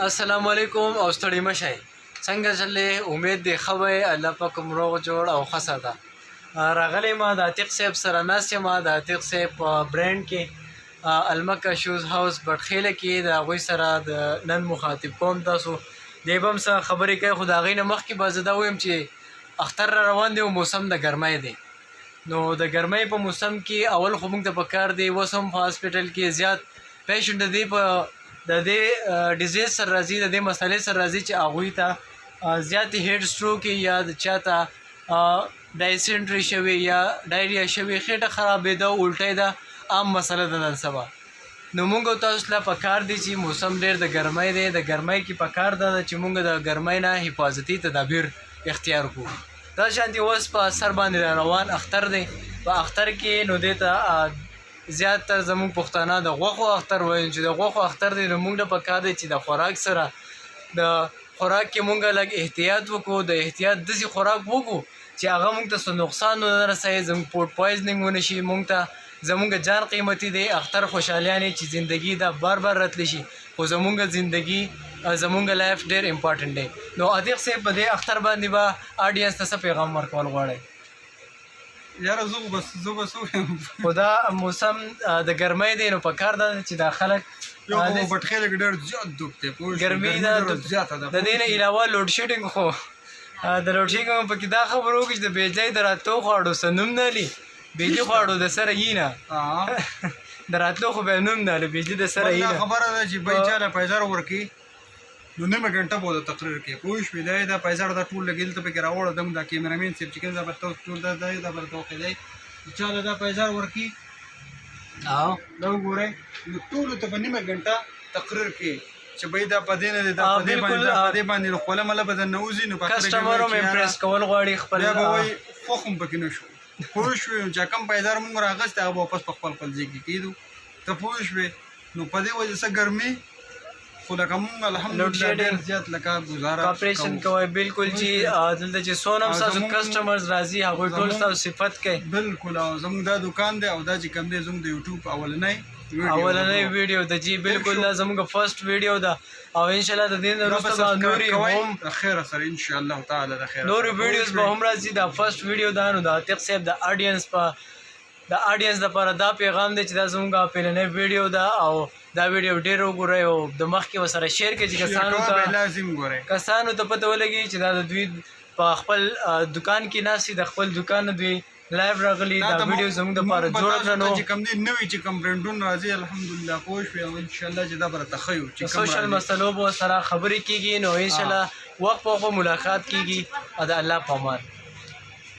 السلام علیکم او ستړي مشئ څنګه چلې امید دی ښه وی الله پاک مو روغ جوړ او ښه ساته راغلی ما د عتیق صاحب سره ناست یم د عتیق صاحب په برانډ کې المکه شوز هاوس بټخیله کې د هغوی سره د نن مخاطب کوم تاسو دی به هم څه خبرې کوي خو د هغوی نه مخکې به زه دا ویم چې اختر را روان دی او موسم د ګرمۍ دی نو د ګرمۍ په موسم کې اول خو موږ ته پکار دی اوس هم په هاسپټل کې زیات پیشنټ دی په د دې ډیزیز سره راځي د دې مسلې سره راځي چې هغوی ته زیاتې هیډ سټروک یا د چا ته ډایسنټري شوې یا ډایریا شوې خېټه خرابېده الټۍ ده عام مسله ده نن سبا نو موږ تاسو ته پکار دی چې موسم ډېر د ګرمۍ دی د ګرمۍ کې پکار ده چې موږ د ګرمۍ نه حفاظتي تدابیر اختیار کړو دا شانتي اوس په سر باندې را روان اختر دی په اختر کې نو دې ته زیاتره زموږ پښتانه د غوښو اختر وایي چې د غوښو اختر دی نو موږ له پکار دی چې د خوراک سره د خوراک کې موږ لږ احتیاط وکړو د احتیاط داسې خوراک وکړو چې هغه موږ ته څه نقصان ونه رسوي زموږ پوټ پویزنینګ ونه شي موږ ته زموږ جان قیمتي دی اختر خوشحالیانې چې زندگی دا بار بار راتلی شي خو زموږ زندگی زموږ لایف ډېر امپارټنټ دی نو عتیق صاحب په دې اختر باندې به آډینس ته څه پیغام ورکول غواړئ یاره زه بس خو دا موسم د ګرمۍ دی نو پکار ده چې دا خلک یو خو بټخیله کې ډېر زیات دوب دی ګرمي د دې نه علاوه لوډ شیډینګ خو د لوډ شیډینګ هم پکې دا خبره وکړي چې د بجلۍ د راتلو خواړو څه نوم نه لي بجلي خواړو د سره یي نه د راتلو خو به نوم نه لي بجلي د سره یي نه خبره ده چې بای چاله پیسې ورکړي نو نیمه ګنټه به د تقریر کې پوه شوې دا پیسې دا ټول لګېدل ته پکې راوړه دم دا کیمرامین صاحب چې کوم دا به تاسو ټول دا به توقع دی چې چاله دا پیسې ورکړي دا وګورئ نو ټولو ته په نیمه ګنټه تقریر کې چې بای دا په دې نه دا په دې باندې خپله مله به درنه وځي نو کسټمر هم امپرس کول غواړي خپل بیا به وایي خوښ هم پکې نه شو پوه شوې چې کوم پیسې موږ راغستې هغه به واپس په خپل ځای کې کېدو ته پوه شوې نو په دې وجه څه ګرمي خو لکه مونږ الحمدلله ډېر زیات لکه ګزاره کاپریشن کوئ بالکل چې دلته چې څونه هم ستاسو کسټمرز راځي هغوی ټول ستاسو صفت کوي بالکل او زموږ دا دکان دی او دا چې کوم دی زموږ د یوټیوب اولنۍ ویډیو ده جی بالکل دا زموږ فرست ویډیو ده او انشاءالله د دې نه وروسته به نورې هم د خیره سره انشاءالله تعالی د خیره نورې ویډیوز به هم راځي دا فرست ویډیو ده نو د عتیق صاحب د آډینس دپاره دا پیغام دی چې دا زموږ پیلنۍ ویډیو ده او دا ویډیو ډېر وګورئ او د مخکې ورسره شیر کړئ چې کسانو ته پته ولګي چې دا د دوی په خپل دکان کې ناست د خپل دکان نه دوی لایو راغلي دا ویډیو زموږ دپاره جوړه کړه نو چې کوم دی نوي چې کوم برانډونه راځي الحمدلله پوه شوې او انشاءالله چې دا به راته ښه یو چې سوشل مسلو به سره خبرې کېږي نو انشاءالله وخت په وخت ملاقات کېږي او د الله په امان